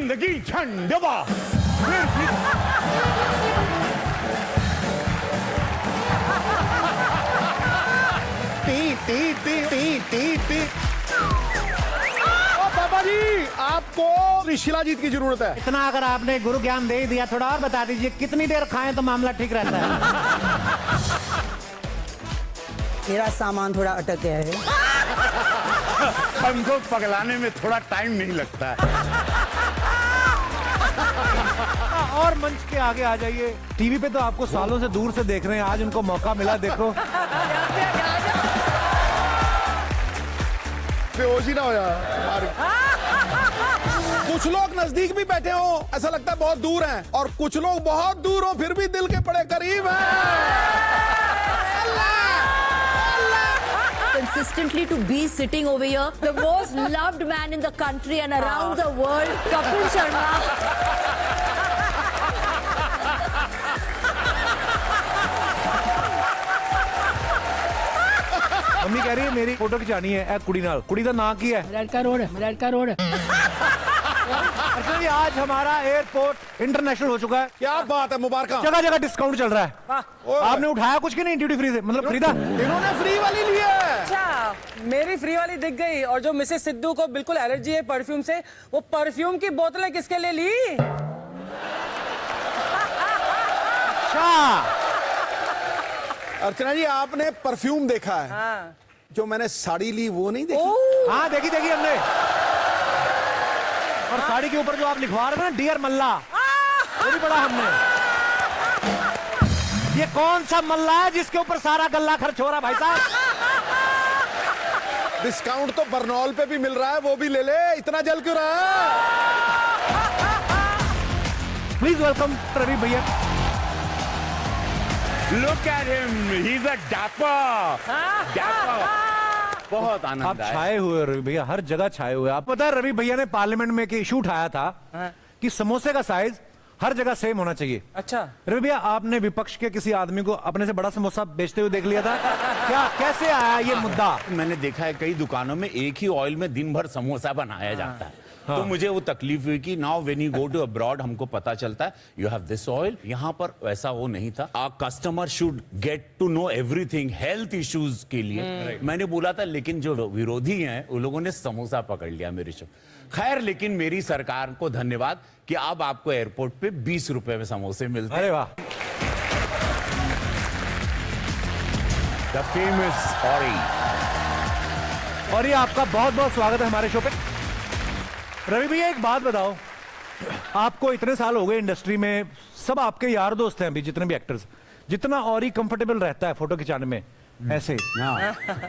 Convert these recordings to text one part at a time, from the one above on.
जिंदगी झंडवा। टी टी टी टी टी टी। ओ बाबा जी, आपको शिलाजीत की जरूरत है। इतना अगर आपने गुरु ज्ञान दे ही दिया, थोड़ा और बता दीजिए कितनी देर खाएं तो मामला ठीक रहता है। मेरा सामान थोड़ा अटक गया है। हमको पगलाने में थोड़ा टाइम नहीं लगता है। और मंच के आगे आ जाइए। टीवी पे तो आपको सालों से दूर से देख रहे हैं, आज उनको मौका मिला, देखो। बेहोश ही ना हो यार। कुछ लोग नजदीक भी बैठे हो, ऐसा लगता है बहुत दूर हैं, और कुछ लोग बहुत दूर हो फिर भी दिल के बड़े करीब हैं। Consistently to be sitting over here, the most loved man in the country and around the world, Kapil Sharma. Mummy कह रही है मेरी फोटो खिंचानी है कुड़ी नाल। कुड़ी का नाम की है? लड़का रोड। अच्छा जी, आज हमारा एयरपोर्ट इंटरनेशनल हो चुका है। क्या बात है, मुबारक। जगह जगह डिस्काउंट चल रहा है। आपने उठाया कुछ की नहीं ड्यूटी फ्री से, मतलब खरीदा? इन्होंने फ्री वाली ली है। अच्छा, मेरी फ्री वाली दिख गई। और जो मिसेस सिद्धू को बिल्कुल एलर्जी है परफ्यूम से, वो परफ्यूम की बोतलें किसके लिए ली? अच्छा अर्चना जी, आपने परफ्यूम देखा है? हाँ। जो मैंने साड़ी ली वो नहीं देखी? हाँ देखी हमने। और साड़ी के ऊपर जो आप लिखवा रहे हैं ना, डियर मल्ला, वो भी पढ़ा हमने। ये कौन सा मल्ला है जिसके ऊपर सारा गल्ला खर्च हो रहा भाई साहब? डिस्काउंट तो बरनौल पे भी मिल रहा है, वो भी ले ले। इतना जल क्यों रहा है? प्लीज वेलकम रवि भैया। Look at him, he's a dapper, dapper। बहुत आनंद आप आया। छाए हुए हो रवि भैया, हर जगह छाए हुए। आप पता है रवि भैया ने पार्लियामेंट में एक इशू उठाया था कि समोसे का साइज हर जगह सेम होना चाहिए। अच्छा रवि भैया, आपने विपक्ष के किसी आदमी को अपने से बड़ा समोसा बेचते हुए देख लिया था क्या? कैसे आया ये मुद्दा? मैंने देखा है कई दुकानों में एक ही ऑयल में दिन भर समोसा बनाया जाता है। तो मुझे वो तकलीफ हुई कि now when you go to abroad हमको पता चलता है यू हैव दिस ऑयल। यहाँ पर वैसा वो नहीं था। A customer should get to know everything health issues के लिए। मैंने बोला था, लेकिन जो विरोधी हैं उन लोगों ने समोसा पकड़ लिया मेरे शो। खैर, लेकिन मेरी सरकार को धन्यवाद कि अब आपको एयरपोर्ट पे 20 रुपए में समोसे मिलते हैं। अरे वाह। The famous ऑरी। और ये आपका बहुत बहुत स्वागत है हमारे शो पे। रवि भैया, एक बात बताओ, आपको इतने साल हो गए इंडस्ट्री में, सब आपके यार दोस्त हैं अभी जितने भी एक्टर्स, जितना और ही कंफर्टेबल रहता है फोटो खिंचाने में, ऐसे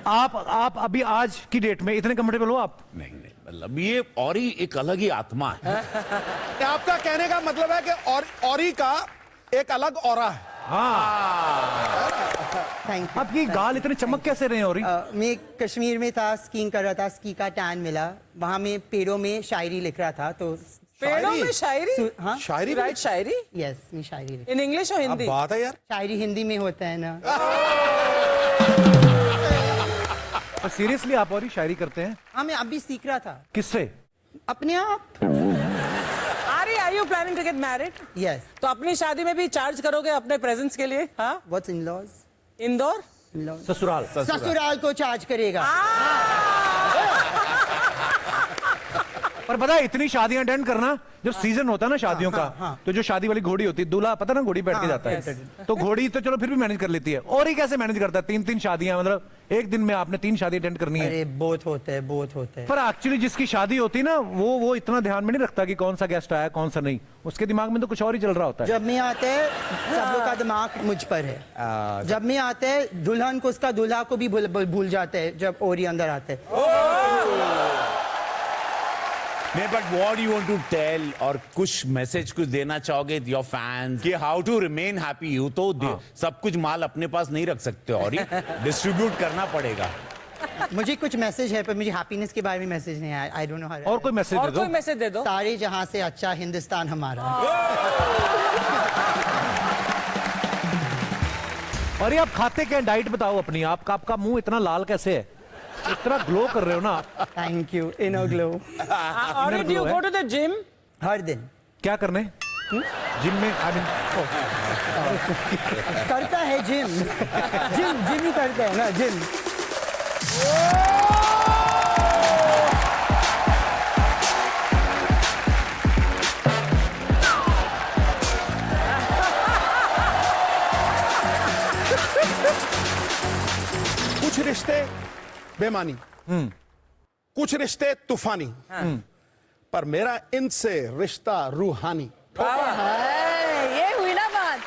आप अभी आज की डेट में इतने कंफर्टेबल हो आप? नहीं, मतलब ये ऑरी एक अलग ही आत्मा है। आपका कहने का मतलब है कि औरी का एक अलग ऑरा है। Thank you. आपकी गाल इतने चमक कैसे रहे हैं? और मैं कश्मीर में था, स्कीइंग कर रहा था, स्की का टैन मिला। वहाँ में पेड़ों में शायरी लिख रहा था। तो पेड़ों में शायरी? हाँ, शायरी राइट, शायरी यस, मैं शायरी लिख। इन इंग्लिश और हिंदी? बात है यार। शायरी हिंदी में होता है ना। सीरियसली आप और ही शायरी करते हैं? हाँ, मैं अभी सीख रहा था। किससे? अपने आप। Are you planning to get married? Yes. तो अपनी शादी में भी चार्ज करोगे अपने प्रेजेंस के लिए? हाँ, व्हाट्स इन लॉज? इंदौर ससुराल। ससुराल को चार्ज करेगा। पर पता है, इतनी शादियां अटेंड करना, जब सीजन होता है ना शादियों का, तो जो शादी वाली घोड़ी होती है, दूल्हा पता ना घोड़ी बैठ के जाता है, तो घोड़ी तो चलो फिर भी मैनेज कर लेती है, और ही कैसे मैनेज करता है? 3-3 शादियां, मतलब एक दिन में आपने 3 शादी अटेंड करनी है। अरे बहुत होते हैं, बहुत होते हैं। पर एक्चुअली जिसकी शादी होती है ना, वो इतना ध्यान में नहीं रखता कि कौन सा गेस्ट आया कौन सा नहीं। उसके दिमाग में तो कुछ और ही चल रहा होता है। जब मैं आते हैं सब लोग का दिमाग मुझ पर है। जब मैं आते हैं दुल्हन को उसका दूल्हा को भी भूल जाते हैं जब ओरी अंदर आते हैं। नहीं, but what you want to tell, और कुछ मैसेज कुछ देना चाहोगे योर फैंस कि how to remain happy? You तो सब कुछ माल अपने पास नहीं रख सकते और डिस्ट्रीब्यूट करना पड़ेगा। मुझे कुछ मैसेज है पर मुझे हैप्पीनेस के बारे में मैसेज नहीं आया। I don't know how. और कोई मैसेज दे दो। कोई मैसेज दे दो। सारे जहां से अच्छा हिंदुस्तान हमारा। और ये आप खाते क्या? डाइट बताओ अपनी। आपका मुंह इतना लाल कैसे है? इतना ग्लो कर रहे हो ना आप। Thank you. Inner glow. Or did you go to the gym? हर दिन क्या करने? जिम में आई मीन करता है जिम जिम ही करता है ना जिम। कुछ रिश्ते बेमानी, कुछ रिश्ते तूफानी, पर मेरा इनसे रिश्ता रूहानी। ये हुई ना बात।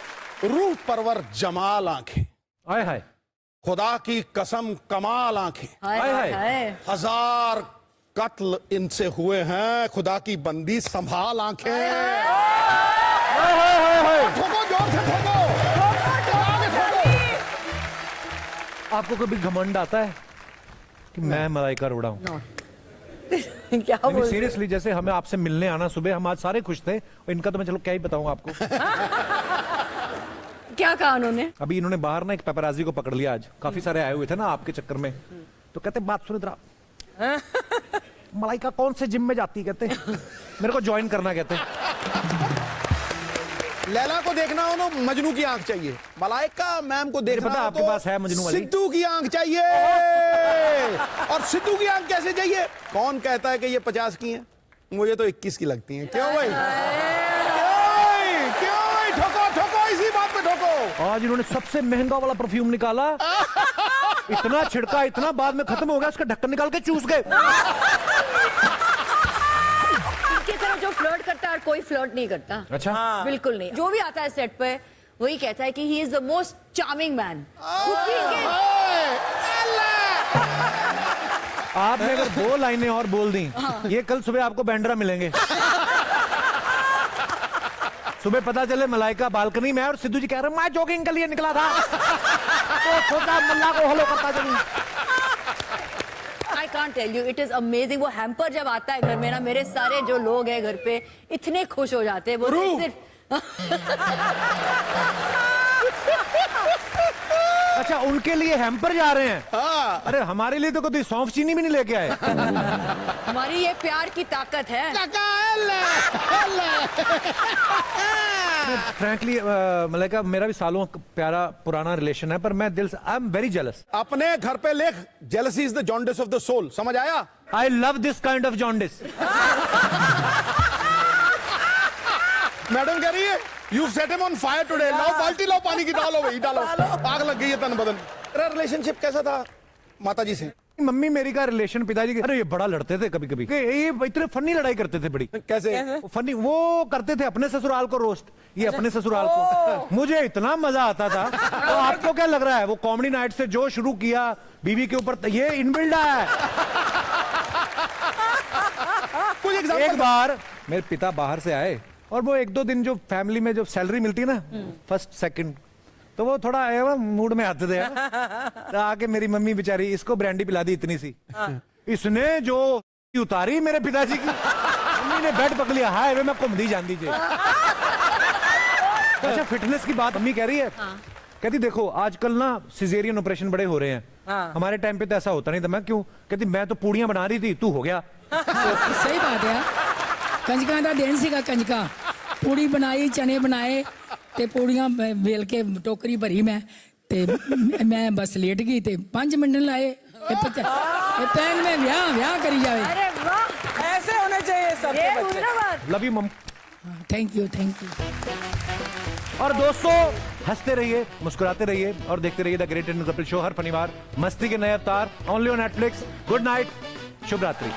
रूह परवर जमाल आंखें, आय हाय खुदा की कसम कमाल आंखें, हाय हाय, हाय हाय। हाय। हजार कत्ल इनसे हुए हैं, खुदा की बंदी संभाल आंखें। ठोको, जोर से ठोको। आपको कभी घमंड आता है कि मैं मलाइका अरोड़ा हूं? क्या बोल रहे सीरियसली, जैसे हमें आपसे मिलने आना सुबह, हम आज सारे खुश थे, और इनका तो मैं चलो क्या ही बताऊं आपको। क्या कहा उन्होंने? अभी इन्होंने बाहर ना एक पेपराजी को पकड़ लिया आज, काफी सारे आए हुए थे ना आपके चक्कर में, तो कहते बात सुन इधर आ। मलाइका कौन से जिम में जाती, कहते मेरे को ज्वाइन करना, कहते लैला को देखना हो तो मजनू की आंख चाहिए, मलाइका मैम को देखना पता हो आपके तो पास है मजनू वाली? सिद्धू की आंख चाहिए। और सिद्धू की आंख कैसे चाहिए? कौन कहता है कि ये 50 की है? मुझे तो 21 की लगती है। क्यों भाई? क्यों भाई? ठोको ठोको, इसी बात पे ठोको। आज इन्होंने सबसे महंगा वाला परफ्यूम निकाला, इतना छिड़का, इतना बाद में खत्म हो गया, उसका ढक्कन निकाल के चूस गए। इनकी तरह जो फ्लर्ट करता है और कोई फ्लर्ट नहीं करता। अच्छा। बिल्कुल नहीं। जो भी आता है सेट पे वही कहता है कि he is the most charming man. आपने अगर 2 लाइनें और बोल दी, ये कल सुबह आपको बैंड्रा मिलेंगे। सुबह पता चले मलाइका बालकनी में है और सिद्धू जी कह रहे हैं मैं जॉगिंग के लिए निकला था, तो सोचा मल्ला को हेलो करता चलूं। I can't tell you, it is amazing. वो हैम्पर जब आता है घर में ना, मेरे सारे जो लोग हैं घर पे इतने खुश हो जाते हैं। वो सिर्फ अच्छा, उनके लिए हैम्पर जा रहे हैं। अरे हमारे लिए तो कभी सौंफ चीनी भी नहीं लेके आए। हमारी ये प्यार की ताकत है। फ्रैंकली मलाइका, मेरा भी सालों प्यारा पुराना रिलेशन है, पर मैं दिल से आई एम वेरी जेलस। अपने घर पे लिख, jealousy is the jaundice of the soul. समझ आया? I love this kind of jaundice. Madam कह रही है you set him on fire today. लाओ बाल्टी, लाओ पानी की, डालो भाई डालो। आग लग गई है तन बदन। तेरा रिलेशनशिप कैसा था माताजी से? मम्मी मेरी का रिलेशन पिताजी के, अरे ये बड़ा लड़ते थे कभी कभी, ये इतने फनी लड़ाई करते थे बड़ी। कैसे? फनी वो करते थे अपने ससुराल को रोस्ट, ये अपने ससुराल को। मुझे इतना मजा आता था। तो आपको क्या लग रहा है, वो कॉमेडी नाइट से जो शुरू किया बीवी के ऊपर, ये इनबिल्ड है। कुछ एक एग्जांपल। बार मेरे पिता बाहर से आए और वो 1-2 दिन जो फैमिली में जो सैलरी मिलती है ना, फर्स्ट सेकंड, तो वो थोड़ा मूड में आते थे। तो आके मेरी मम्मी बेचारी इसको ब्रांडी पिला दी इतनी सी, इसने जो उतारी मेरे पिताजी की, मम्मी ने बेड पकड़ लिया, हाय वे मैं घूम दी जान दीजिए। अच्छा, फिटनेस की बात मम्मी कह रही है, कहती देखो आजकल ना सिजेरियन ऑपरेशन बड़े हो रहे हैं, हमारे टाइम पे तो ऐसा होता नहीं था। मैं क्यों? कहती मैं तो पूड़ियां बना रही थी, तू हो गया। सही बात है। कंजका का दिन सीगा, कंजका पूड़ी बनाई, चने बनाए ते पूड़ियां बेल के टोकरी भरी मैं बस लेट गई ते 5 मिनट लाए पैन में व्याह करी जाए। अरे वाह, ऐसे होने चाहिए सब ये के हुई बच्चे। ना बात। Love you mum. Thank you. और दोस्तों, हंसते रहिए, मुस्कुराते रहिए और देखते रहिए the great Indian Kapil show हर शनिवार, मस्ती के नए अवतार, only on Netflix. Good night, शुभ रात्रि।